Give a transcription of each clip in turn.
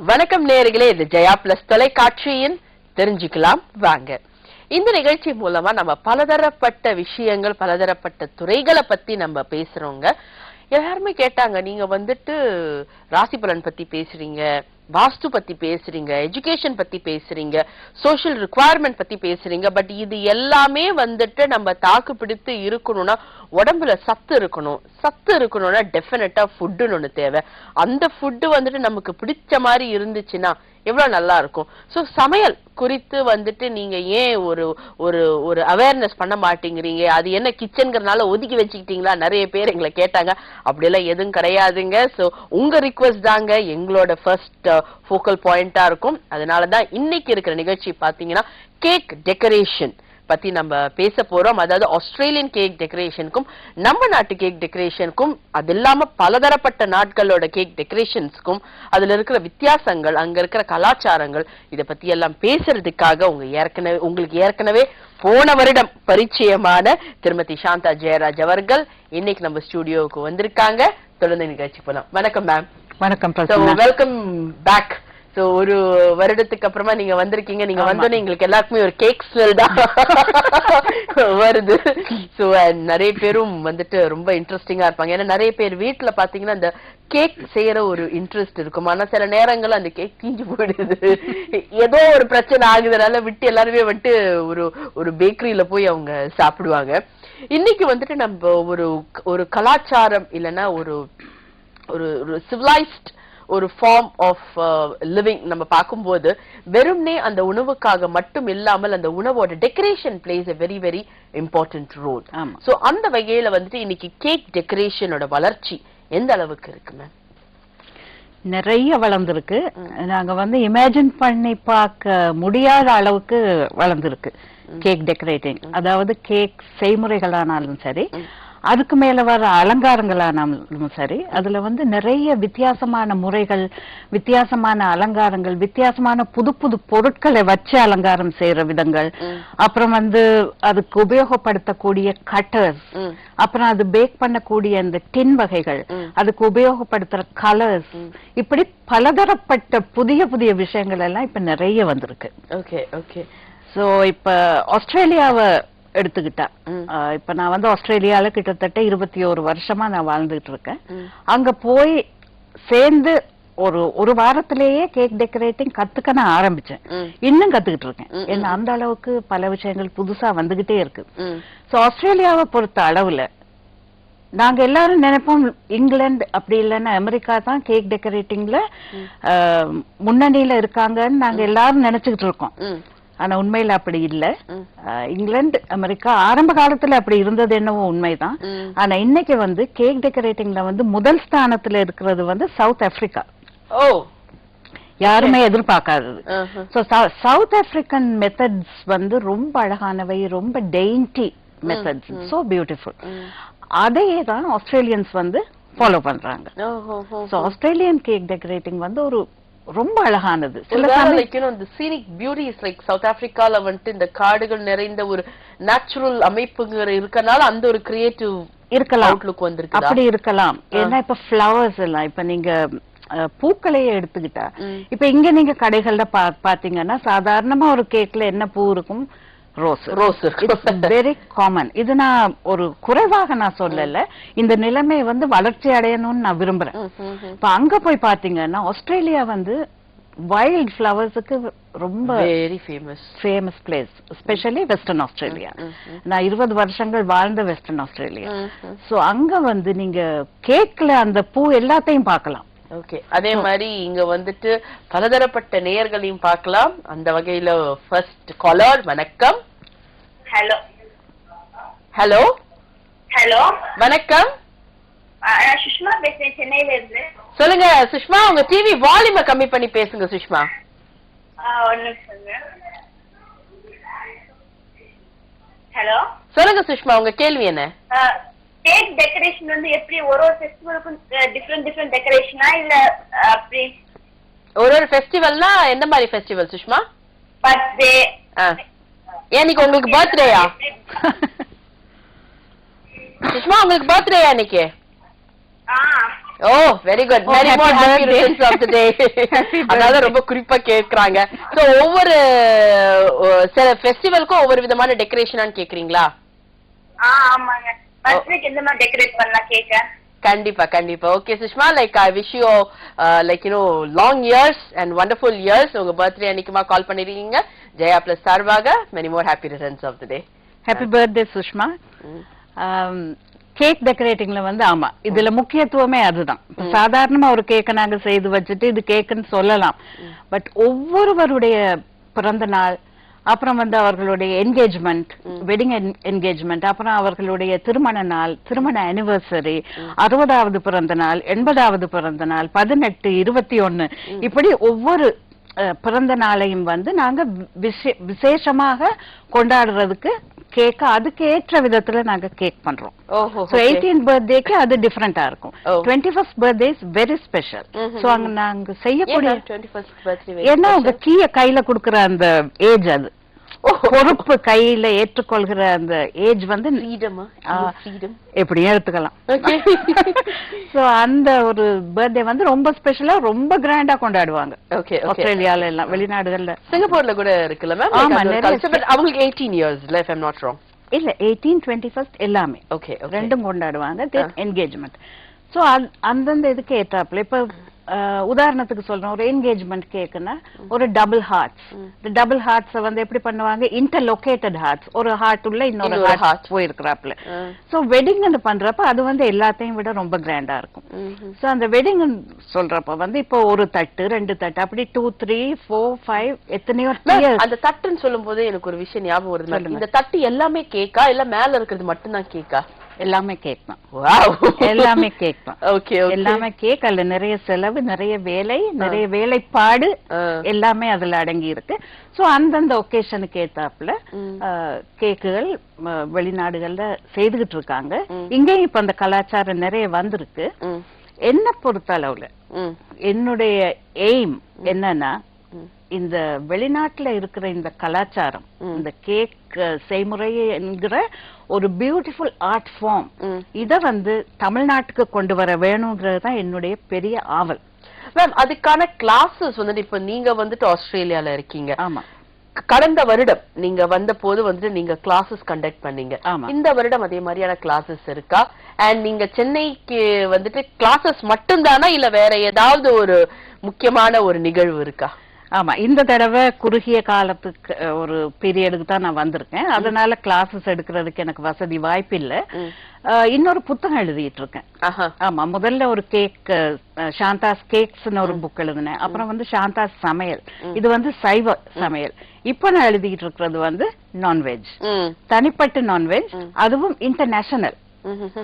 வணக்கம் நேயர்களே, இது ஜெயா பிளஸ் தொலைக்காட்சியின் தெரிஞ்சுக்கலாம் வாங்க. இந்த நிகழ்ச்சி மூலமா நம்ம பலதரப்பட்ட விஷயங்கள், பலதரப்பட்ட துறைகளை பத்தி நம்ம பேசுறோங்க. எல்லாருமே கேட்டாங்க, நீங்க வந்துட்டு ராசி பலன் பத்தி பேசுறீங்க, வாஸ்து பத்தி பேசுறீங்க, எஜுகேஷன் பத்தி பேசுறீங்க, சோஷியல் ரிக்வயர்மெண்ட் பத்தி பேசுறீங்க. பட் இது எல்லாமே வந்துட்டு நம்ம தாக்கு பிடித்து இருக்கணும்னா உடம்புல சத்து இருக்கணும். சத்து இருக்கணும்னா டெஃபினட்டா ஃபுட்டுன்னு ஒண்ணு தேவை. அந்த ஃபுட்டு வந்துட்டு நமக்கு பிடிச்ச மாதிரி இருந்துச்சுன்னா எவ்வளவு நல்லா இருக்கும். சோ சமையல் குறித்து வந்துட்டு நீங்க ஏன் ஒரு ஒரு ஒரு அவேர்னஸ் பண்ண மாட்டேங்கிறீங்க? அது என்ன கிச்சன்கிறனால ஒதுக்கி வச்சுக்கிட்டீங்களா? நிறைய பேர் எங்களை கேட்டாங்க. அப்படியெல்லாம் எதுவும் கிடையாதுங்க. சோ உங்க ரிக்வெஸ்ட் தாங்க எங்களோட ஃபர்ஸ்ட் ஃபோக்கல் பாயிண்டா இருக்கும். அதனாலதான் இன்னைக்கு இருக்கிற நிகழ்ச்சி பாத்தீங்கன்னா கேக் டெக்கரேஷன் பத்தி நம்ம பேச போறோம். அதாவது ஆஸ்திரேலியன் கேக் டெக்கரேஷனுக்கும் நம்ம நாட்டு கேக் டெக்கரேஷனுக்கும், அது இல்லாம பலதரப்பட்ட நாட்களோட கேக் டெக்கரேஷன்ஸ்க்கும் அதுல இருக்கிற வித்தியாசங்கள், அங்க இருக்கிற கலாச்சாரங்கள், இத பத்தி எல்லாம் பேசுறதுக்காக உங்களுக்கு ஏற்கனவே போன வருடம் பரிச்சயமான திருமதி சாந்தா ஜெயராஜ் அவர்கள் இன்னைக்கு நம்ம ஸ்டுடியோவுக்கு வந்திருக்காங்க. தொடர்ந்து நிகழ்ச்சி போலாம். வணக்கம் மேம். வணக்கம். Welcome back. சோ ஒரு வருடத்துக்கு அப்புறமா நீங்க வந்திருக்கீங்க. நீங்க வந்தோன்னே எங்களுக்கு எல்லாருக்குமே ஒரு கேக் ஸ்மெல் தான் வருது. சோ நிறைய பேரும் வந்துட்டு ரொம்ப இன்ட்ரெஸ்டிங்கா இருப்பாங்க. ஏன்னா நிறைய பேர் வீட்டுல பாத்தீங்கன்னா இந்த கேக் செய்யற ஒரு இன்ட்ரெஸ்ட் இருக்கும். ஆனா சில நேரங்கள் அந்த கேக் தீஞ்சு போயிடுது, ஏதோ ஒரு பிரச்சனை ஆகுதுனால விட்டு எல்லாருமே வந்துட்டு ஒரு ஒரு பேக்கரியில போய் அவங்க சாப்பிடுவாங்க. இன்னைக்கு வந்துட்டு நம்ம ஒரு கலாச்சாரம் இல்லைன்னா ஒரு ஒரு சிவிலைஸ்ட் ஒரு ஃபார்ம் ஆஃப் லிவிங் நம்ம பார்க்கும்போது வெறும்னே அந்த உணவுக்காக மட்டும் இல்லாமல் அந்த உணவோட decoration plays a very very important role. So அந்த வகையில வந்துட்டு இன்னைக்கு கேக் டெக்கரேஷனோட வளர்ச்சி எந்த அளவுக்கு இருக்கு மேம்? நிறைய வளர்ந்துருக்கு. நாங்க இமேஜின் பண்ணி பார்க்க முடியாத அளவுக்கு வளர்ந்துருக்கு கேக் டெக்கரேட்டிங். அதாவது கேக் செய்முறைகளானாலும் சரி, அதுக்கு மேல வர அலங்காரங்களானாலும் சரி, அதுல நிறைய வித்தியாசமான முறைகள், வித்தியாசமான அலங்காரங்கள், வித்தியாசமான புது புது பொருட்களை வச்சு அலங்காரம் செய்யற விதங்கள், அப்புறம் அதுக்கு உபயோகப்படுத்தக்கூடிய கட்டர்ஸ், அப்புறம் அது பேக் பண்ணக்கூடிய அந்த டின் வகைகள், அதுக்கு உபயோகப்படுத்துற கலர்ஸ், இப்படி பலதரப்பட்ட புதிய புதிய விஷயங்கள் எல்லாம் இப்ப நிறைய வந்திருக்கு. Okay okay. சோ இப்ப ஆஸ்திரேலியாவை எடுத்துக்கிட்டா, இப்ப நான் ஆஸ்திரேலியால கிட்டத்தட்ட 21 வருஷமா நான் வாழ்ந்துட்டு இருக்கேன். அங்க போய் சேர்ந்து ஒரு வாரத்திலேயே கேக் டெக்கரேட்டிங் கத்துக்க நான் ஆரம்பிச்சேன். இன்னும் கத்துக்கிட்டு இருக்கேன். ஏன்னா அந்த அளவுக்கு பல விஷயங்கள் புதுசா வந்துகிட்டே இருக்கு. சோ ஆஸ்திரேலியாவை பொறுத்த அளவுல நாங்க எல்லாரும் நினைப்போம் இங்கிலாந்து அப்படி இல்லைன்னா அமெரிக்கா தான் கேக் டெக்கரேட்டிங்ல முன்னணியில இருக்காங்கன்னு நாங்க எல்லாரும் நினைச்சுக்கிட்டு இருக்கோம். ஆனா உண்மையில அப்படி இல்ல. இங்கிலாந்து அமெரிக்கா ஆரம்ப காலத்துல அப்படி இருந்தது என்னவோ உண்மைதான். ஆனா இன்னைக்கு கேக் டெக்கரேட்டிங்ல முதல் ஸ்தானத்துல இருக்கிறது சவுத் ஆப்பிரிக்கா. யாருமே எதிர்பார்க்காதது. சவுத் ஆப்பிரிக்கன் மெத்தட்ஸ் ரொம்ப அழகானவை, ரொம்ப டெயின்டி மெத்தட்ஸ், சோ பியூட்டிஃபுல். அதையே தான் ஆஸ்திரேலியன்ஸ் ஃபாலோ பண்றாங்க. ஆஸ்திரேலியன் கேக் டெக்கரேட்டிங் ஒரு ரொம்ப அழகானது. சவுத் ஆப்பிரிக்கால இந்த காடுகள் நிறைந்த ஒரு நேச்சுரல் அமைப்புங்கிற இருக்கனால அந்த ஒரு கிரியேட்டிவ் இருக்கலாம், அவுட்லுக் வந்திருக்கு. அப்படி இருக்கலாம். ஏன்னா இப்ப ஃபிளவர்ஸ் எல்லாம், இப்ப நீங்க பூக்களையே எடுத்துக்கிட்டா, இப்ப இங்க நீங்க கடைகள்ல பாத்தீங்கன்னா சாதாரணமா ஒரு கேக்ல என்ன பூ இருக்கும்? ரோஸ். Very common. இது நான் ஒரு குறைவாக நான் சொல்லல, இந்த நிலைமை வளர்ச்சி அடையணும்னு நான் விரும்புறேன். இப்ப அங்க போய் பாத்தீங்கன்னா ஆஸ்திரேலியா வைல்ட் ஃபிளவர்ஸுக்கு ரொம்ப very famous place, especially western Australia. நான் 20 வருஷங்கள் வாழ்ந்த வெஸ்டர்ன் ஆஸ்திரேலியா. சோ அங்க நீங்க கேக்ல அந்த பூ எல்லாத்தையும் பார்க்கலாம். ஓகே. அதே மாதிரி இங்க பலதரப்பட்ட நேயர்களையும் பார்க்கலாம். அந்த வகையில ஃபர்ஸ்ட் காலர். வணக்கம். ஹலோ ஹலோ ஹலோ வணக்கம். சுஷ்மா பேசுறேன், சென்னையில இருந்து. சொல்லுங்க சுஷ்மா, உங்க டிவி வால்யூமை கம்மி பண்ணி பேசுங்க சுஷ்மா. ஒரு நிமிஷம். ஹலோ சொல்லுங்க சுஷ்மா, உங்க கேள்வி என்ன? கேக் டெக்கரேஷன் எப்படி ஒரு ஃபெஸ்டிவலுக்கும் டிஃபரெண்ட் டெக்கரேஷனா இல்ல அப்படி? ஒரு ஃபெஸ்டிவல்னா எந்த மாதிரி ஃபெஸ்டிவல் சுஷ்மா? பர்த்டே. இன்னைக்கு உங்களுக்கு பர்த்டேயா சுஷ்மா? உங்களுக்கு பர்த்டேயா இன்னைக்கு? Oh very good Oh, very happy more happy birthday. Returns of the day Happy அதாவது birthday. ரொம்ப குறிப்பா கேக்குறாங்க சோ ஒவ்வொரு சில ஃபெஸ்டிவலுக்கும் ஒவ்வொரு விதமான டெக்கரேஷனான்னு கேக்குறீங்களா ஆமாங்க. பர்த்டேக்கு எந்த மாதிரி டெக்கரேட் பண்ணலாம் கேக்க? கண்டிப்பா கண்டிப்பா okay Sushma like I wish you like you no long years and wonderful years உங்க பர்த்டே அன்னைக்குமா கால் பண்ணிருக்கீங்க ஜெயா பிளஸ் சார்பாக many more happy returns of the day happy birthday Sushma. Cake டெக்கரேட்டிங்ல வந்து ஆமா இதுல முக்கியத்துவமே அதுதான். சாதாரணமா ஒரு கேக்கை நாங்க செய்து வச்சுட்டு இது கேக்குன்னு சொல்லலாம். பட் ஒவ்வொருவருடைய பிறந்த நாள், அப்புறம் வந்து அவர்களுடைய என்கேஜ்மெண்ட், வெட்டிங் என்கேஜ்மெண்ட், அப்புறம் அவர்களுடைய திருமண நாள், திருமண அனிவர்சரி, 60வது பிறந்த நாள், 80வது பிறந்த நாள், 18, 21 இப்படி ஒவ்வொரு பிறந்த நாளையும் வந்து நாங்க விசேஷமாக கொண்டாடுறதுக்கு கேக்க அதுக்கு ஏற்ற விதத்துல நாங்க கேக் பண்றோம். ஓஹோ சோ 18th பர்த்டேக்கு அது டிஃபரெண்டா இருக்கும். 21st birthday is very special. So அங்க நாங்க செய்யக்கூடிய 21st பர்த்டே ஏன்னா உங்க கீய கையில குடுக்குற அந்த ஏஜ் அது பொறுப்பு கையில ஏற்றுக்கொள்கிற அந்த ஏஜ் வந்து ஃப்ரீடமா ஃப்ரீடம் எப்படியும் எடுத்துக்கலாம். ஓகே சோ அந்த ஒரு பர்த்டே வந்து ரொம்ப ஸ்பெஷலா ரொம்ப கிராண்டா கொண்டாடுவாங்க. ஓகே ஆஸ்திரேலியால எல்லாம் வெளிநாடுகள்ல சிங்கப்பூர்ல கூட இருக்குல்ல மேம் ஆமா, நிறைய பட் அவங்களுக்கு 18 years if I'm not wrong இல்ல 18, 21st எல்லாமே ஓகே ரெண்டும் கொண்டாடுவாங்க. என்கேஜ்மெண்ட் சோ அந்தந்த இதுக்கு ஏற்றாப்புல இப்ப உதாரணத்துக்கு சொல்றோம் ஒரு என்கேஜ்மெண்ட் கேக்குன்னா ஒரு டபுள் ஹார்ட்ஸ். இந்த டபுள் ஹார்ட்ஸ் வந்து எப்படி பண்ணுவாங்க இன்டர்லொகேட்டட் ஹார்ட்ஸ் ஒரு ஹார்ட் உள்ள இன்னொரு ஹார்ட் போயிருக்கிறாப்புல. சோ வெட்டிங் பண்றப்ப அது வந்து எல்லாத்தையும் விட ரொம்ப கிராண்டா இருக்கும். சோ அந்த வெட்டிங் சொல்றப்ப வந்து இப்போ ஒரு தட்டு 2 தட்டு அப்படி 2, 3, 4, 5 எத்தனையோ அந்த தட்டுன்னு சொல்லும் போது எனக்கு ஒரு விஷயம் ஞாபகம் வருது. இந்த தட்டு எல்லாமே கேக்கா இல்ல மேல இருக்கிறது மட்டும்தான் கேக்கா? எல்லாமே கேக் தான். எல்லாமே கேக் தான். ஓகே எல்லாமே கேக். அதுல நிறைய செலவு, நிறைய வேலை, நிறைய வேலைப்பாடு எல்லாமே அதுல அடங்கி இருக்கு. சோ அந்தந்த ஒகேஷனுக்கு ஏத்தாப்புல கேக்குகள் வெளிநாடுகள்ல செய்துகிட்டு இருக்காங்க. இங்கேயும் இப்ப அந்த கலாச்சாரம் நிறைய வந்திருக்கு. என்ன பொறுத்த அளவுல என்னுடைய எய்ம் என்னன்னா இந்த வெளிநாட்டுல இருக்கிற இந்த கலாச்சாரம் இந்த கேக் செய்முறை என்கிற ஒரு பியூட்டிஃபுல் ஆர்ட் ஃபார்ம் இத வந்து தமிழ்நாட்டுக்கு கொண்டு வர வேணும்ங்கிறது தான் என்னுடைய பெரிய ஆவல். மேம் அதுக்கான கிளாஸஸ் வந்துட்டு இப்ப நீங்க வந்துட்டு ஆஸ்திரேலியால இருக்கீங்க. ஆமா கடந்த வருடம் நீங்க வந்த போது வந்துட்டு நீங்க கிளாஸஸ் கண்டக்ட் பண்ணீங்க. இந்த வருடம் அதே மாதிரியான கிளாஸஸ் இருக்கா? அண்ட் நீங்க சென்னைக்கு வந்துட்டு கிளாஸஸ் மட்டும்தானா இல்ல வேற ஏதாவது ஒரு முக்கியமான ஒரு நிகழ்வு இருக்கா? ஆமா இந்த தடவை குறுகிய காலத்துக்கு ஒரு பீரியடுக்கு தான் நான் வந்திருக்கேன். அதனால கிளாஸஸ் எடுக்கிறதுக்கு எனக்கு வசதி வாய்ப்பு இல்ல. இன்னொரு புத்தகம் எழுதிட்டு இருக்கேன். ஆமா முதல்ல ஒரு கேக் சாந்தாஸ் கேக்ஸ்னு ஒரு புக் எழுதினேன். அப்புறம் வந்து சாந்தாஸ் சமையல் இது வந்து சைவ சமையல். இப்ப நான் எழுதிட்டு இருக்கிறது வந்து நான்வெஜ், தனிப்பட்ட நான்வெஜ், அதுவும் இன்டர்நேஷனல்.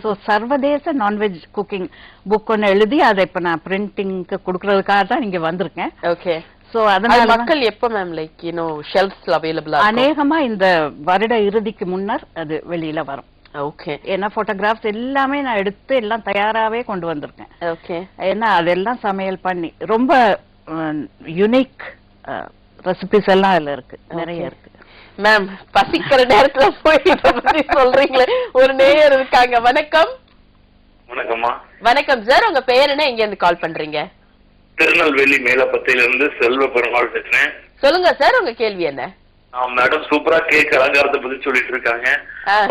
சோ சர்வதேச நான்வெஜ் குக்கிங் புக் ஒன்னு எழுதி அதை இப்ப நான் பிரிண்டிங்க்கு கொடுக்கறதுக்காக தான் இங்க வந்திருக்கேன். ஓகே சோ அதனால மக்கள் எப்ப மேம் லைக் யூ நோ ஷெல்ஃப்ஸ்ல அவேலபிளா அநேகமா இந்த வருட இறுதிக்கு முன்னர் அது வெளியில வரும். ஓகே ஏன்னா போட்டோகிராஃப்ஸ் எல்லாமே நான் எடுத்து எல்லாம் தயாராவே கொண்டு வந்திருக்கேன். ஓகே ஏன்னா அதெல்லாம் சமையல் பண்ணி ரொம்ப யுனிக் ரெசிபிஸ் எல்லாம் அதுல இருக்கு, நிறைய இருக்கு. மேம் பசிக்கிற நேரத்துல போய் சொல்றீங்களே ஒரு நேயர் இருக்காங்க. வணக்கம். வணக்கம்மா. வணக்கம் சார், உங்க பேர் என்ன, எங்க இருந்து கால் பண்றீங்க? திருநெல்வேலி மேலப்பத்தையில இருந்து செல்வ பெருமாள் பேசுறேன். சொல்லுங்க சார், உங்க கேள்வி என்ன? மேடம் சூப்பரா கேக் அலங்காரத்தை பத்தி சொல்லிட்டு இருக்காங்க.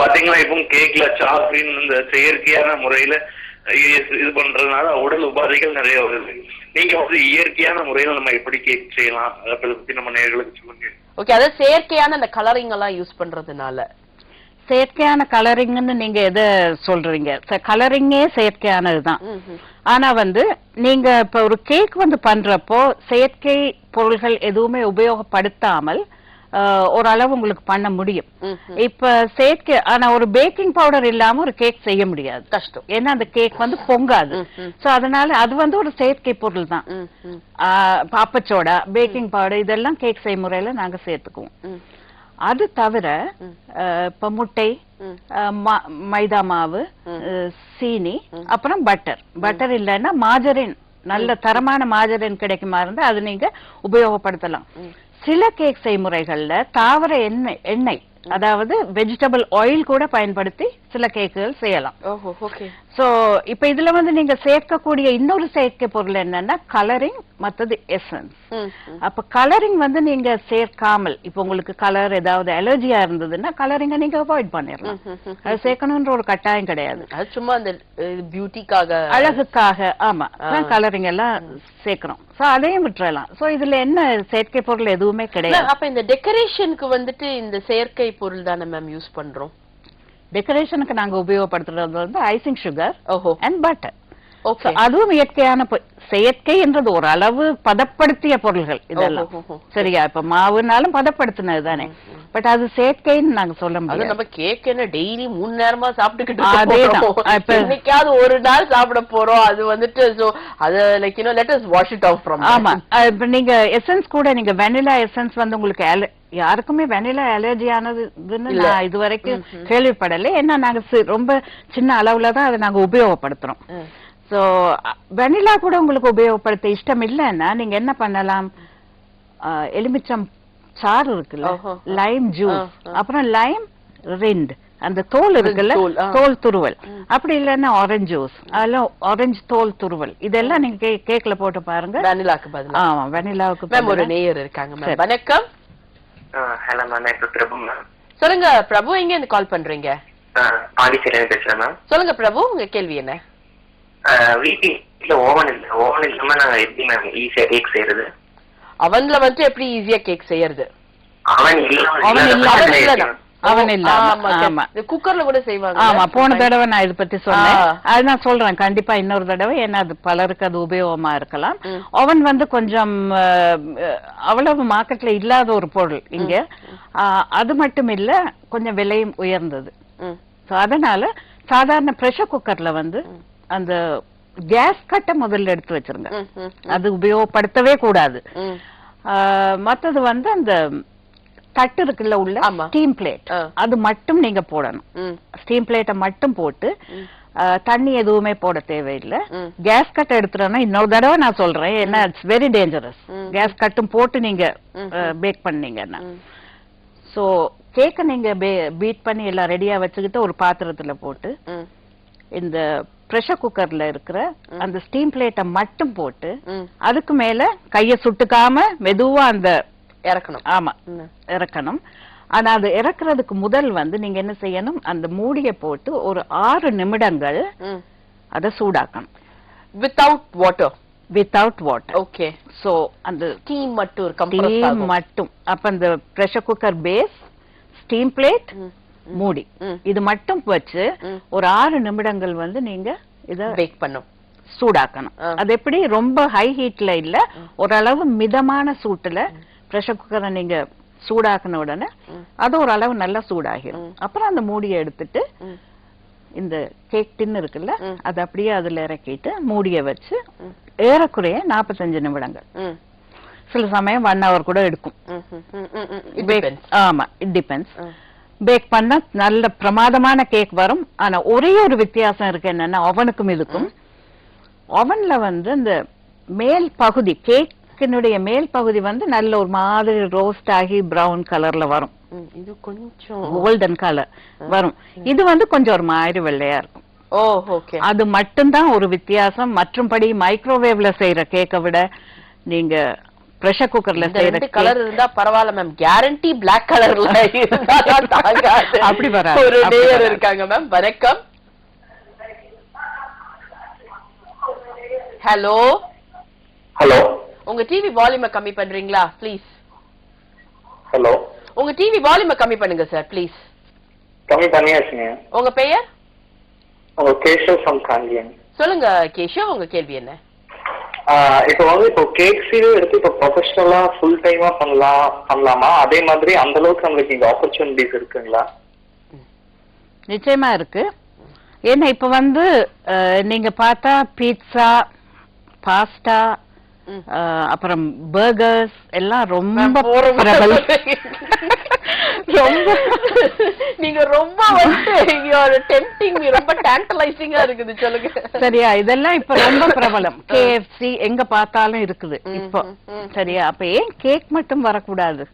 பாத்தீங்களா இப்போ கேக்ல சாக்ரீன் இந்த செயற்கையான முறையில இது பண்றதுனால உடல் உபாதைகள் நிறைய வருது. நீங்க வந்து இயற்கையான முறையில நம்ம எப்படி கேக் செய்யலாம் அதை பத்தி நம்ம நேயர்களுக்கு சொல்லுங்க. ஓகே, அதாவது செயற்கையான அந்த கலரிங் எல்லாம் யூஸ் பண்றதுனால செயற்கையான கலரிங்னு நீங்க எதை சொல்றீங்க? கலரிங்கே செயற்கையானதுதான். ஆனா வந்து நீங்க இப்ப ஒரு கேக் வந்து பண்றப்போ செயற்கை பொருள்கள் எதுவுமே உபயோகப்படுத்தாமல் ஓரளவு உங்களுக்கு பண்ண முடியும். இப்ப செயற்கை ஆனா ஒரு பேக்கிங் பவுடர் இல்லாம ஒரு கேக் செய்ய முடியாது, கஷ்டம். ஏன்னா அந்த கேக் வந்து பொங்காது. சோ அதனால அது வந்து ஒரு செயற்கை பொருள் தான். பாப்பச்சோடா, பேக்கிங் பவுடர் இதெல்லாம் கேக் செய்முறையில நாங்க சேர்த்துக்குவோம். அது தவிர இப்ப முட்டை, மைதா மாவு, சீனி, அப்புறம் பட்டர் இல்லைன்னா மாஜரின், நல்ல தரமான மாஜரின் கிடைக்குமா இருந்தா அது நீங்க உபயோகப்படுத்தலாம். சில கேக் செய்முறைகள்ல தாவர எண்ணெய் அதாவது வெஜிடபிள் ஆயில் கூட பயன்படுத்தி சில கேக்குகள் செய்யலாம். சோ இப்ப இதுல வந்து நீங்க சேர்க்கக்கூடிய இன்னொரு செயற்கை பொருள் என்னன்னா கலரிங், மத்தது எசன்ஸ். அப்ப கலரிங் வந்து நீங்க சேர்க்காமல், இப்ப உங்களுக்கு கலர் ஏதாவது அலர்ஜியா இருந்ததுன்னா கலரிங்க நீங்க அவாய்ட் பண்ணிடலாம். அது சேர்க்கணும்ன்ற ஒரு கட்டாயம் கிடையாது. அது சும்மா அந்த பியூட்டிக்காக, அழகுக்காக. ஆமா, கலரிங் எல்லாம் சேர்க்கிறோம். சோ அதையும் விட்டுறலாம். சோ இதுல என்ன செயற்கை பொருள் எதுவுமே கிடையாது. அப்ப இந்த டெக்கரேஷனுக்கு வந்துட்டு இந்த செயற்கை பொருள் தானே மேம் யூஸ் பண்றோம்? டெக்கரேஷனுக்கு நாங்க உபயோகப்படுத்துறது வந்து icing sugar and butter. Okay, அதுவும் இயற்கையான செயற்கை என்றது ஒரு அளவு பதப்படுத்திய பொருள்கள் இதெல்லாம். சரியா? இப்ப மாவுனாலும் பதப்படுத்தினது தானே, பட் அது செயற்கைன்னு நாங்க சொல்ல முடியாது. நம்ம கேக் என்ன டெய்லி 3 நேரமா சாப்பிட்டுக்கிட்டு அதேதான். இன்னைக்காவது ஒரு நாள் சாப்பிட போறோம். அது வந்துட்டு சோ அது like you no let us wash it off from. ஆமா, இப்ப நீங்க எசன்ஸ் கூட, நீங்க வெனிலா எசன்ஸ் வந்து உங்களுக்கு யாருக்குமே வெனிலா அலர்ஜி ஆனதுன்னு நான் இது வரைக்கும் கேள்விப்படல. ஏன்னா நாங்க ரொம்ப சின்ன அளவுல தான் அதை நாங்க உபயோகப்படுத்துறோம். சோ வெனிலா கூட உங்களுக்கு உபயோகப்படுத்த இஷ்டம் இல்லைன்னா நீங்க என்ன பண்ணலாம், எலுமிச்சம் சாறு இருக்குல்ல, லைம் ஜூஸ், அப்புறம் லைம் ரிண்ட், அந்த தோல் இருக்குல்ல, தோல் துருவல், அப்படி இல்லைன்னா ஆரஞ்சு ஜூஸ், அதெல்லாம் ஆரஞ்சு தோல் துருவல், இதெல்லாம் நீங்க கேக்ல போட்டு பாருங்க. வெனிலாக்கு பதிலா. ஆமா, வெனிலாவுக்கு ஒரு நேயர் இருக்காங்க மேம். வணக்கம். ஹலோ மேம், நான் பிரபு மேம். சொல்லுங்க பிரபு, எங்க இருந்து கால் பண்றீங்க? பாண்டிச்சேரியில பேசுறேன் மேம். சொல்லுங்க பிரபு, உங்க கேள்வி என்ன? வீட்டுல ஓவன் இல்லாம நாங்க எப்படி மேம் ஈஸியா கேக் செய்யறது? அவன்ல வந்து எப்படி ஈஸியா கேக் செய்யறது? அவன் இல்லாம குக்கர்ல கூட செய்வாங்க. ஆமா, போன தடவை நான் இதை பத்தி சொன்னேன். அது நான் சொல்றேன் கண்டிப்பா இன்னொரு தடவை. ஏன்னா அது பலருக்கு அது உபயோகமா இருக்கலாம். ஓவன் வந்து கொஞ்சம் அவ்வளவு மார்க்கெட்ல இல்லாத ஒரு பொருள் இங்க. அது மட்டும் இல்ல, கொஞ்சம் விலையும் உயர்ந்தது. அதனால சாதாரண பிரஷர் குக்கர்ல வந்து அந்த கேஸ் கட்டை முதல்ல எடுத்து வச்சிருங்க. அது உபயோகப்படுத்தவே கூடாது. மத்தது வந்து அந்த தட்டு இருக்குல்ல உள்ள ஸ்டீம் பிளேட், அது மட்டும் நீங்க போடணும். ஸ்டீம் பிளேட்டை மட்டும் போட்டு தண்ணி எதுவுமே போட தேவையில்லை. கேஸ் கட்டை எடுத்துட்டோம்னா, இன்னொரு தடவை நான் சொல்றேன், ஏன்னா இட்ஸ் வெரி டேஞ்சரஸ். கேஸ் கட்டும் போட்டு நீங்க பேக் பண்ணீங்கன்னா, சோ கேக்க நீங்க பீட் பண்ணி எல்லாம் ரெடியா வச்சுக்கிட்டு ஒரு பாத்திரத்துல போட்டு இந்த பிரஷர் குக்கர்ல இருக்கிற அந்த ஸ்டீம் பிளேட்டை மட்டும் போட்டு அதுக்கு மேல கைய சுட்டுக்காம மெதுவா அந்த இறக்கணும். ஆமா, இறக்கணும். ஆனா அது இறக்குறதுக்கு முதல் வந்து நீங்க என்ன செய்யணும், அந்த மூடிய போட்டு ஒரு 6 நிமிடங்கள் அதை சூடாக்கணும். Without water? Without water. Okay. So அந்த ஸ்டீம் மட்டும் ஸ்டீம் மட்டும். அப்ப அந்த pressure cooker base, steam plate, மூடி, இது மட்டும் வச்சு ஒரு 6 நிமிடங்கள் வந்து நீங்க இத பேக் பண்ணும், சூடாக்கணும். அது எப்படி, ரொம்ப ஹை ஹீட்ல இல்ல, ஓரளவு மிதமான சூட்டுல பிரஷர் குக்கரை நீங்க சூடாக்கின உடனே அது ஒரு அளவு நல்லா சூடாகிடும். அப்புறம் அந்த மூடியை எடுத்துட்டு இந்த கேக் டின் இருக்குல்ல, அது அப்படியே அதுல இறக்கிட்டு மூடிய வச்சு ஏறக்குறைய 45 நிமிடங்கள், சில சமயம் 1 hour கூட எடுக்கும். ஆமா, இட் டிபெண்ட்ஸ். பேக் பண்ணா நல்ல பிரமாதமான கேக் வரும். ஆனா ஒரே ஒரு வித்தியாசம் இருக்கு, என்னன்னா ஓவனுக்கும் இதுக்கும். ஓவன்ல வந்து இந்த மேல் பகுதி, கேக்கினுடைய மேல் பகுதி வந்து நல்ல ஒரு மாதிரி ரோஸ்ட் ஆகி பிரவுன் கலர்ல வரும். இது கொஞ்சம் கோல்டன் கலர் வரும். இது வந்து கொஞ்சம் ஒரு மாதிரி வெள்ளையா இருக்கும். ஓ, ஓகே. அது மட்டும்தான் ஒரு வித்தியாசம். மற்றும்படி மைக்ரோவேவ்ல செய்யற கேக்கை விட நீங்க பிரஷர் குக்கர்ல செய்யற கலர் இருந்தா பரவாயில்ல மேம், கேரண்டி பிளாக் கலர்ல அப்படி வராது. ஒரு நேயர் இருக்காங்க மேம். வணக்கம். ஹலோ. ஹலோ. உங்க டிவி வால்யூமை கம்மி பண்றீங்களா ப்ளீஸ்? ஹலோ. உங்க டிவி வால்யூமை கம்மி பண்ணுங்க சார் ப்ளீஸ். கம்மி பண்ணியாச்சுங்க. உங்க பெயர்? உங்க கேஷவ் ஃப்ரம் காந்தியன். சொல்லுங்க கேஷவ், உங்க கேள்வி என்ன? இப்போ வந்து இப்போ கேக் சீரியல் எடுத்து இப்போ ப்ரொஃபஷனலா ஃபுல் டைமா பண்ணலாமா? அதே மாதிரி அந்த அளவுக்கு நம்மளுக்கு இங்க ஆப்பர்ச்சுனிட்டிஸ் இருக்குங்களா? நிச்சயமா இருக்கு. ஏன்னா இப்ப வந்து நீங்க பார்த்தா பீட்சா, பாஸ்டா, அப்புறம் பர்கர்ஸ் எல்லாம் ரொம்ப பிரபலம். ரொம்ப நீங்க ரொம்ப டெம்ப்டிங், ரொம்ப டேண்டலைசிங்கா இருக்குது. சொல்லுங்க. சரியா? இதெல்லாம் இப்ப ரொம்ப பிரபலம். KFC எங்க பார்த்தாலும் இருக்குது இப்போ. சரியா? அப்ப ஏன் கேக் மட்டும் வரக்கூடாது?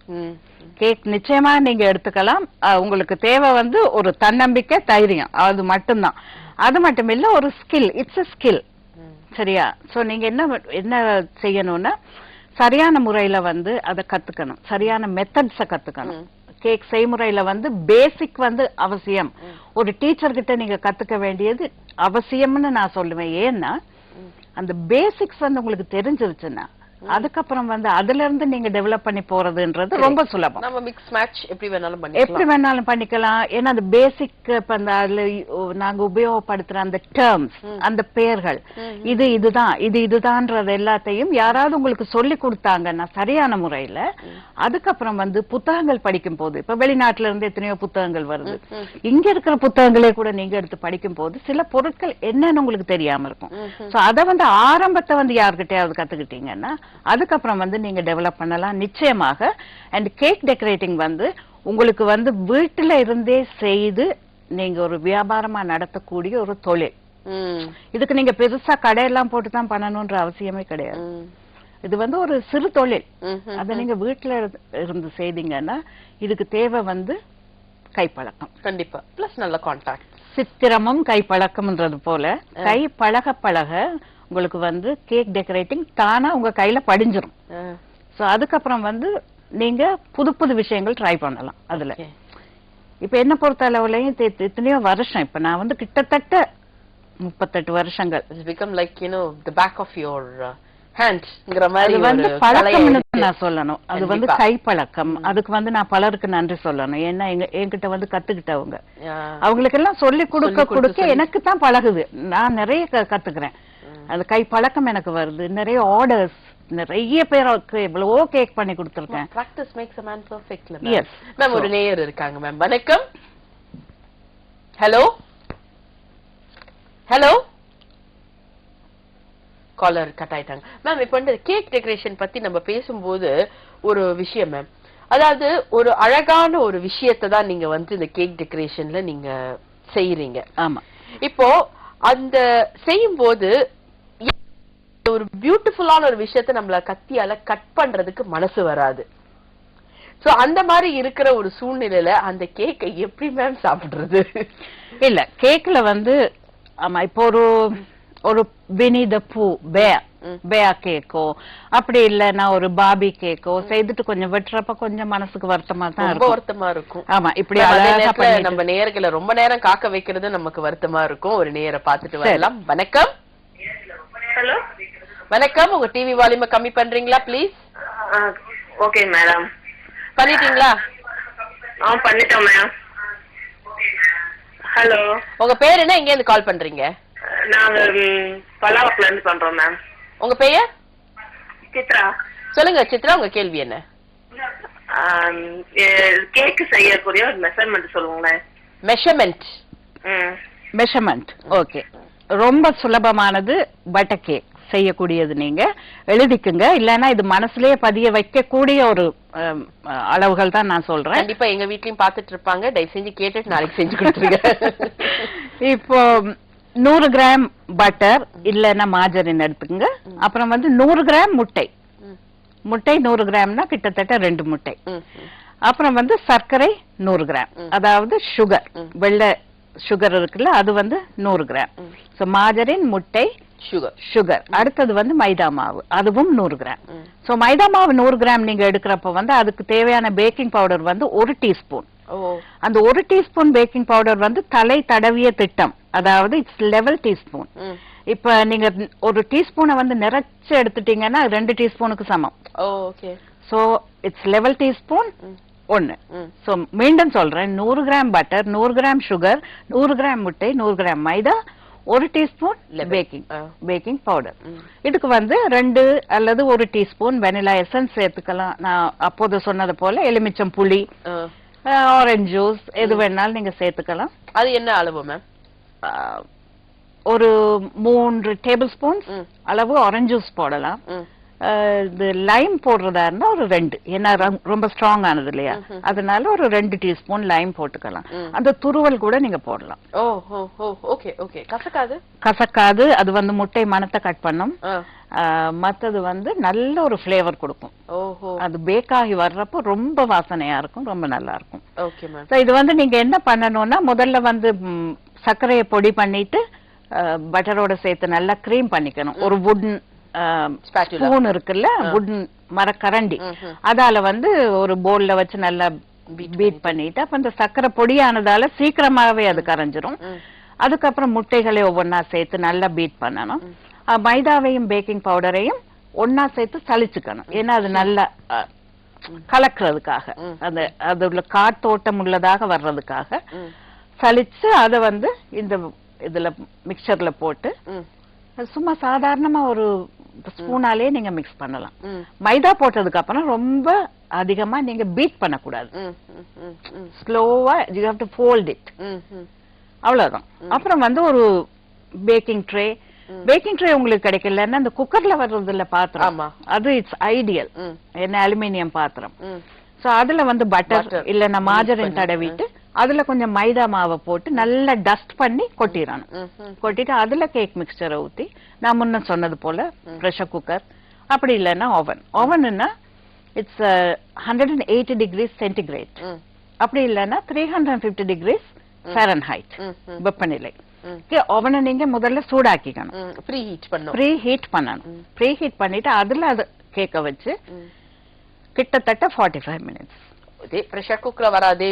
கேக் நிச்சயமா நீங்க எடுத்துக்கலாம். உங்களுக்கு தேவை வந்து ஒரு தன்னம்பிக்கை, தைரியம், அது மட்டும்தான். அது மட்டும் இல்ல ஒரு ஸ்கில், இட்ஸ் a ஸ்கில். சரியா? சோ நீங்க என்ன செய்யணும்னா சரியான முறையில வந்து அதை கத்துக்கணும், சரியான மெத்தட்ஸ கத்துக்கணும். கேக் செய்முறையில வந்து பேசிக் வந்து அவசியம். ஒரு டீச்சர் கிட்ட நீங்க கத்துக்க வேண்டியது அவசியம்னு நான் சொல்லுவேன். ஏன்னா அந்த பேசிக்ஸ் வந்து உங்களுக்கு தெரிஞ்சிருச்சுன்னா அதுக்கப்புறம் வந்து அதுல இருந்து நீங்க டெவலப் பண்ணி போறதுன்றது ரொம்ப சுலபம். நம்ம மிக்ஸ் மேட்ச் எப்படி வேணாலும் பண்ணிக்கலாம். ஏன்னா அந்த பேசிக் இப்ப அந்த அதுல நாங்க உபயோகப்படுத்துற அந்த டேர்ம்ஸ், அந்த பெயர்கள், இதுதான்ன்றது எல்லாத்தையும் யாராவது உங்களுக்கு சொல்லி கொடுத்தாங்கன்னா சரியான முறையில, அதுக்கப்புறம் வந்து புத்தகங்கள் படிக்கும் போது, இப்ப வெளிநாட்டுல இருந்து எத்தனையோ புத்தகங்கள் வருது, இங்க இருக்கிற புத்தகங்களே கூட நீங்க எடுத்து படிக்கும் போது சில பொருட்கள் என்னன்னு உங்களுக்கு தெரியாம இருக்கும். சோ அத வந்து ஆரம்பத்தை வந்து யாருக்கிட்டையாவது கத்துக்கிட்டீங்கன்னா அதுக்கப்புறம் வந்து நீங்க டெவலப் பண்ணலாம் நிச்சயமாக. அண்ட் கேக் டெக்கரேட்டிங் வந்து உங்களுக்கு வந்து வீட்டுல இருந்தே செய்து நீங்க ஒரு வியாபாரமா நடத்தக்கூடிய ஒரு தொழில். இதுக்கு நீங்க பெருசா கடையெல்லாம் போட்டு தான் பண்ணணும்ன்ற அவசியமே கிடையாது. இது வந்து ஒரு சிறு தொழில். அதை நீங்க வீட்டுல இருந்து செய்தீங்கன்னா இதுக்கு தேவை வந்து கைப்பழக்கம். கண்டிப்பா. பிளஸ் நல்ல கான்டாக்ட். சித்திரமும் கைப்பழக்கம்ன்றது போல கை பழக பழக உங்களுக்கு வந்து கேக் டெக்கரேட்டிங் தானா உங்க கையில படிஞ்சிரும். சோ அதுக்கப்புறம் வந்து நீங்க புது புது விஷயங்கள் ட்ரை பண்ணலாம் அதுல. இப்ப என்ன பொறுத்த அளவுலயும் எத்தனையோ வருஷம், இப்ப நான் வந்து கிட்டத்தட்ட 38 வருஷங்கள். become like the back of your handங்கிற மாதிரி வந்து பழக்கம்னு நான் சொல்லணும். அது வந்து கை பழக்கம். அதுக்கு வந்து நான் பலருக்கு நன்றி சொல்லணும். ஏன்னா என்கிட்ட வந்து கத்துக்கிட்டவங்க, அவங்களுக்கு எல்லாம் சொல்லி கொடுக்க எனக்கு தான் பழகுது. நான் நிறைய கத்துக்கிறேன். அது கை பழக்கம் எனக்கு வருது. நிறைய ஆர்டர்ஸ், நிறைய பேருக்கு எவ்வளவோ கேக் பண்ணி கொடுத்திருக்கேன். practice makes a man perfect. Yes. Ma'am ஒரு நேயர் இருக்காங்க மேம். வணக்கம். ஹலோ ஹலோ காலர் கட் ஆயிட்டாங்க மேம். இப்ப வந்து கேக் டெக்கரேஷன் பத்தி நம்ம பேசும்போது ஒரு விஷயம் மேம், அதாவது ஒரு அழகான ஒரு விஷயத்தை தான் நீங்க வந்து இந்த கேக் டெக்கரேஷன்ல நீங்க செய்யறீங்க. ஆமா. இப்போ அந்த செய்யும் போது ஒரு பியூட்டிஃபுல்லான ஒரு விஷயத்தை நம்மள கத்தியால கட் பண்றதுக்கு மனசு வராது. சோ அந்த மாதிரி இருக்கிற ஒரு சூழ்நிலையில அந்த கேக்கை எப்படி மேம் சாப்பிடுறது? இல்ல கேக்ல வந்து ஆமா இப்போ ஒரு வினி த பூ பேயா கேக்கோ அப்படி இல்லன்னா ஒரு பாபி கேக்கோ செய்துட்டு கொஞ்சம் வெட்டுறப்ப கொஞ்சம் மனசுக்கு வருத்தமா தான் இருக்கும். ரொம்ப வருத்தமா இருக்கும். ஆமா. இப்படி நம்ம நேயர்களை ரொம்ப நேரம் காக்க வைக்கிறது நமக்கு வருத்தமா இருக்கும். ஒரு நேயரை பார்த்துட்டு வரலாம். வணக்கம். ஹலோ வணக்கம். உங்க டிவி வால்யூமை கம்மி பண்றீங்களா ப்ளீஸ்? Okay madam. பண்ணிட்டீங்களா? பண்ணிட்டோம் மேம். ஹலோ, உங்க பேர் என்ன? எங்க இருந்து கால் பண்றீங்க? நாங்க பல்லாவரத்துல இருந்து பண்றோம் மேம். உங்க பெயர்? சித்ரா. சொல்லுங்க சித்ரா, உங்க கேள்வி என்ன? கேக் செய்யக்கூடிய ஒரு மெஷர்மெண்ட் சொல்லுங்களேன். Measurement okay. ரொம்ப சுலபமானது. பட்டர் கேக் செய்யக்கூடியது நீங்க எழுதிக்குங்க. இல்லன்னா இது மனசுலயே பதிய வைக்கக்கூடிய ஒரு அளவுகள் தான் நான் சொல்றேன். கண்டிப்பா எங்க வீட்லயும் பாத்துட்டு இருப்பாங்க. தயவு செஞ்சு கேட்டுட்டு நாளைக்கு செஞ்சு கொடுத்துருங்க. இப்போ 100 கிராம் பட்டர் இல்லன்னா மார்ஜரின் எடுத்துக்கங்க. அப்புறம் வந்து 100 கிராம் முட்டை 100 கிராம்னா கிட்டத்தட்ட 2 முட்டை. அப்புறம் வந்து சர்க்கரை 100 கிராம், அதாவது சுகர், வெள்ளை சுகர் இருக்குல்ல, அது வந்து 100 கிராம். சோ மார்ஜரின், முட்டை, சுகர். அடுத்தது வந்து மைதா மாவு, அதுவும் 100 கிராம். சோ மைதா மாவு 100 கிராம் நீங்க எடுக்கிறப்ப வந்து அதுக்கு தேவையான பேக்கிங் பவுடர் வந்து 1 டீஸ்பூன். அந்த 1 டீஸ்பூன் பேக்கிங் பவுடர் வந்து தலை தடவிய திட்டம், அதாவது இட்ஸ் லெவல் டீஸ்பூன். இப்ப நீங்க ஒரு டீஸ்பூனை வந்து நிறைச்சு எடுத்துட்டீங்கன்னா 2 டீஸ்பூனுக்கு சமம். So it's level teaspoon 1. So மீண்டும் சொல்றேன், 100 gram butter, 100 gram sugar, 100 gram முட்டை, 100 கிராம் மைதா, 1 டீஸ்பூன் பேக்கிங் பவுடர். இதுக்கு வந்து 2 அல்லது 1 டீஸ்பூன் வெனிலா எசன்ஸ் சேர்த்துக்கலாம். நான் அப்போது சொன்னது போல எலுமிச்சம் புளி, ஆரஞ்சு ஜூஸ், எது வேணாலும் நீங்க சேர்த்துக்கலாம். அது என்ன அளவு மேம்? ஒரு 3 டேபிள் ஸ்பூன் அளவு ஆரஞ்சு ஜூஸ் போடலாம். இது லைம் போடுறதா இருந்தா ஒரு 2, ஏன்னா ரொம்ப ஸ்ட்ராங் ஆனது இல்லையா, அதனால ஒரு 2 டீஸ்பூன் லைம் போட்டுக்கலாம். அந்த துருவல் கூட நீங்க போடலாம். கசக்காது. அது வந்து முட்டை மணத்தை கட் பண்ணும். மத்தது வந்து நல்ல ஒரு ஃபிளேவர் கொடுக்கும். அது பேக் ஆகி வர்றப்போ ரொம்ப வாசனையா இருக்கும், ரொம்ப நல்லா இருக்கும். இது வந்து நீங்க என்ன பண்ணணும்னா முதல்ல வந்து சர்க்கரையை பொடி பண்ணிட்டு பட்டரோட சேர்த்து நல்லா க்ரீம் பண்ணிக்கணும். ஒரு வுடன் ஸ்பூன் இருக்குல்ல, வுடன் மரக்கரண்டி, அதால வந்து ஒரு போல்ல வச்சு நல்லா பீட் பண்ணிட்டு அப்ப இந்த சர்க்கரை பொடியானதால சீக்கிரமாவே அது கரைஞ்சிரும். அதுக்கப்புறம் முட்டைகளை ஒவ்வொன்னா சேர்த்து நல்லா பீட் பண்ணணும். மைதாவையும் பேக்கிங் பவுடரையும் ஒன்னா சேர்த்து சலிச்சுக்கணும். ஏன்னா அது நல்லா கலக்குறதுக்காக, அந்த அது உள்ள காத்தோட்டம் உள்ளதாக வர்றதுக்காக சலிச்சு அதை வந்து இந்த இதுல மிக்சர்ல போட்டு சும்மா சாதாரணமா ஒரு ஸ்பூனாலே நீங்க மிக்ஸ் பண்ணலாம். மைதா போட்டதுக்கு அப்புறம் ரொம்ப அதிகமா நீங்க பீட் பண்ணக்கூடாது. ஸ்லோவா you have to fold it, அவ்வளவுதான். அப்புறம் வந்து ஒரு பேக்கிங் ட்ரே உங்களுக்கு கிடைக்கலன்னா அந்த குக்கர்ல வர்றது இல்ல பாத்திரம், அது இட்ஸ் ஐடியல். என்ன அலுமினியம் பாத்திரம். சோ அதுல வந்து பட்டர் இல்லன்னா மார்ஜரின் தடவிட்டு அதுல கொஞ்சம் மைதா மாவை போட்டு நல்லா டஸ்ட் பண்ணி கொட்டிடணும். கொட்டிட்டு அதுல கேக் மிக்சரை ஊத்தி நான் முன்ன சொன்னது போல ப்ரெஷர் குக்கர், அப்படி இல்லைன்னா ஓவன்னா இட்ஸ் 180 degrees சென்டிகிரேட், அப்படி இல்லைன்னா 350 degrees ஃபாரன்ஹைட் வெப்பநிலை. ஓவனை நீங்க முதல்ல சூடாக்கிக்கணும், ப்ரீ ஹீட் பண்ணணும். ப்ரீ ஹீட் பண்ணிட்டு அதுல அது கேக்க வச்சு கிட்டத்தட்ட 45 minutes. பிரஷர் குக்கர்ல வராதே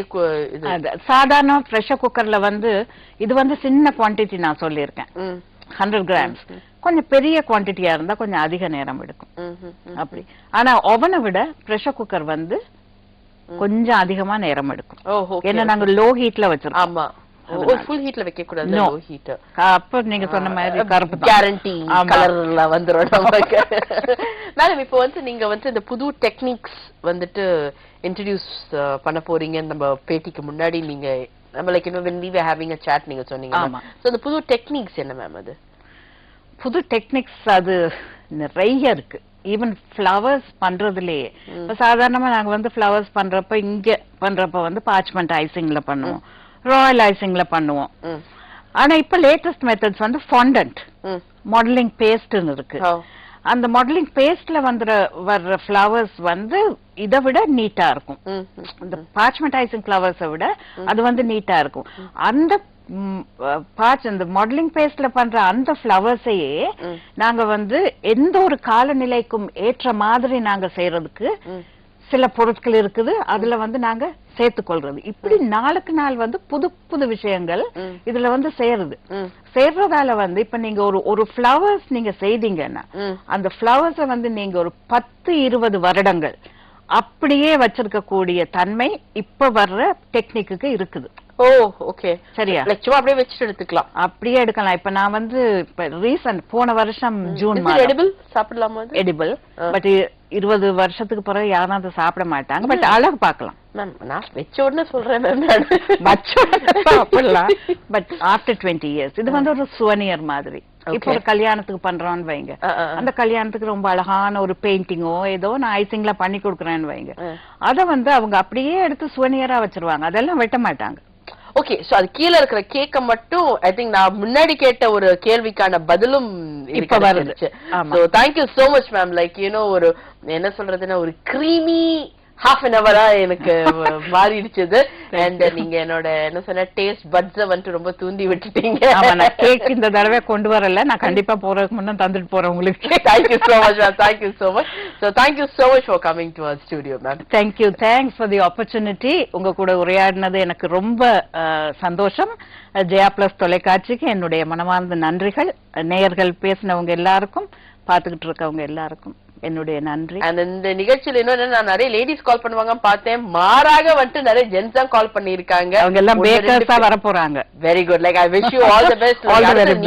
சாதாரண பிரஷர் குக்கர்ல வந்து இது வந்து சின்ன குவான்டிட்டி நான் சொல்லியிருக்கேன், 100 grams. கொஞ்சம் பெரிய குவான்டிட்டியா இருந்தா கொஞ்சம் அதிக நேரம் எடுக்கும் அப்படி. ஆனா ஓவனை விட பிரஷர் குக்கர் வந்து கொஞ்சம் அதிகமா நேரம் எடுக்கும். ஏன்னா நாங்க லோ ஹீட்ல வச்சிருக்கோம். ஆமா, ஃபுல் ஹீட்ல வைக்க கூடாது, லோ ஹீட். அப்ப நீங்க சொன்ன மாதிரி கருப்பு கேரண்டி கலர்ல வந்துரும் நமக்கு. மேடம் இப்போ வந்து நீங்க வந்து இந்த புது டெக்னிக்ஸ் வந்துட்டு இன்ட்ரோடியூஸ் பண்ண போறீங்க நம்ம பேட்டிக்கு முன்னாடி. நீங்க நம்ம லைக் இன்னும் when we were having a chat நீங்க சொன்னீங்க. சோ அந்த புது டெக்னிக்ஸ் என்ன மேம்? அது புது டெக்னிக்ஸ் அது நிறைய இருக்கு. ஈவன் ஃப்ளவர்ஸ் பண்றதுலயே இப்ப சாதாரணமா நாங்க வந்து ஃப்ளவர்ஸ் பண்றப்ப இங்க பண்றப்ப வந்து பார்ச்மெண்ட் ஐசிங்ல பண்ணுவோம், ராயல் ஐசிங்ல பண்ணுவோம். ஆனா இப்ப லேட்டஸ்ட் மெத்தட்ஸ் வந்து ஃபாண்டன்ட் மாடலிங் பேஸ்ட்னு இருக்கு. அந்த மாடலிங் பேஸ்ட்ல வர்ற ஃப்ளவர்ஸ் வந்து இதை விட நீட்டா இருக்கும். இந்த பார்ச்மெண்ட் ஐசிங் ஃப்ளவர்ஸை விட அது வந்து நீட்டா இருக்கும். அந்த இந்த மாடலிங் பேஸ்ட்ல பண்ற அந்த ஃப்ளவர்ஸையே நாங்க வந்து எந்த ஒரு காலநிலைக்கும் ஏற்ற மாதிரி நாங்க செய்யறதுக்கு சில பொருட்கள் இருக்குது, அதுல வந்து நாங்க சேர்த்துக்கொள்றது. இப்படி நாளுக்கு நாள் வந்து புது புது விஷயங்கள் இதுல வந்து சேர்றதால வந்து இப்ப நீங்க ஒரு ஃப்ளவர்ஸ் நீங்க செய்தீங்கன்னா அந்த ஃப்ளவர்ஸ வந்து நீங்க ஒரு 10-20 வருடங்கள் அப்படியே வச்சிருக்க கூடிய தன்மை இப்ப வர்ற டெக்னிக்கு இருக்குது. ஓகே, சரியா? சும்மா அப்படியே வச்சுட்டு எடுத்துக்கலாம், அப்படியே எடுக்கலாம். இப்ப நான் வந்து ரீசன்ட் போன வருஷம் ஜூன் எடிபிள் சாப்பிடலாமா? எடிபிள், பட் 20 வருஷத்துக்கு பிறகு யாரும் சாப்பிட மாட்டாங்க. பட் அழகு பாக்கலாம். நான் வச்ச உடனே சொல்றேன், பட் ஆஃப்டர் 20 years இது வந்து ஒரு சுவனியர் மாதிரி. இப்ப ஒரு கல்யாணத்துக்கு பண்றோம்னு வைங்க, அந்த கல்யாணத்துக்கு ரொம்ப அழகான ஒரு பெயிண்டிங்கோ ஏதோ நான் ஐசிங்ல பண்ணி கொடுக்குறேன்னு வைங்க, அத வந்து அவங்க அப்படியே எடுத்து சுவனியரா வச்சிருவாங்க, அதெல்லாம் வெட்ட மாட்டாங்க. ஓகே, சோ அது கீழ இருக்கிற கேக்க மட்டும் ஐ திங்க் நான் முன்னாடி கேட்ட ஒரு கேள்விக்கான பதிலும் இப்ப வருது. So thank you so much ma'am. Like you no ஒரு என்ன சொல்றதுன்னா ஒரு கிரீமி half an hour எனக்கு மாறிடுச்சு. அண்ட் நீங்க என்னோட என்ன சொன்ன டேஸ்ட் பட்ஸ வந்து ரொம்ப தூண்டி விட்டுட்டீங்க. நான் கேக் இந்த தடவை கொண்டு வரல, நான் கண்டிப்பா போறதுக்கு முன்ன தந்துட்டு போறேன் உங்களுக்கு. Thank you so much ma'am, thank you so much. So thank you so much for coming to our studio ma'am. Thank you, thanks for the opportunity. உங்க கூட உரையாடினது எனக்கு ரொம்ப சந்தோஷம். ஜெயா பிளஸ் தொலைக்காட்சிக்கு என்னுடைய மனமார்ந்த நன்றிகள். நேயர்கள் பேசினவங்க எல்லாருக்கும், பார்த்துக்கிட்டு இருக்கவங்க எல்லாருக்கும் என்னுடைய நன்றி. இந்த நிகழ்ச்சியில இன்னொன்னு நான் நிறைய லேடிஸ் கால் பண்ணுவாங்க பார்த்தேன், மாறாக வந்துட்டு நிறைய ஜென்ஸ் தான் கால் பண்ணிருக்காங்க. அவங்க எல்லாம் பேக்கர்ஸா வர போறாங்க. Very good. Like I wish you all the best.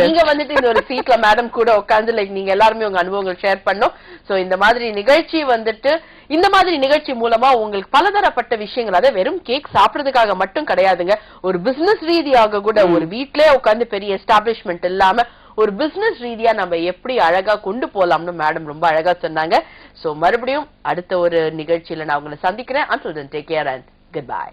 நீங்க வந்துட்டு இந்த ஒரு சீட்ல மேடம் கூட உட்கார்ந்து லைக் நீங்க எல்லாரும் உங்க அனுபவங்கள் ஷேர் பண்ணோம். சோ இந்த மாதிரி நிகழ்ச்சி வந்துட்டு இந்த மாதிரி நிகழ்ச்சி மூலமா உங்களுக்கு பலதரப்பட்ட விஷயங்கள், அதை வெறும் கேக் சாப்பிடுறதுக்காக மட்டும் கிடையாதுங்க, ஒரு பிசினஸ் ரீதியாக கூட ஒரு வீட்லயே உட்கார்ந்து பெரிய எஸ்டாப்ளிஷ்மெண்ட் இல்லாம ஒரு பிசினஸ் ரீதியா நம்ம எப்படி அழகா கொண்டு போலாம்னு மேடம் ரொம்ப அழகா சொன்னாங்க. சோ மறுபடியும் அடுத்த ஒரு நிகழ்ச்சியில நான் உங்களை சந்திக்கிறேன். Until then, take care and goodbye.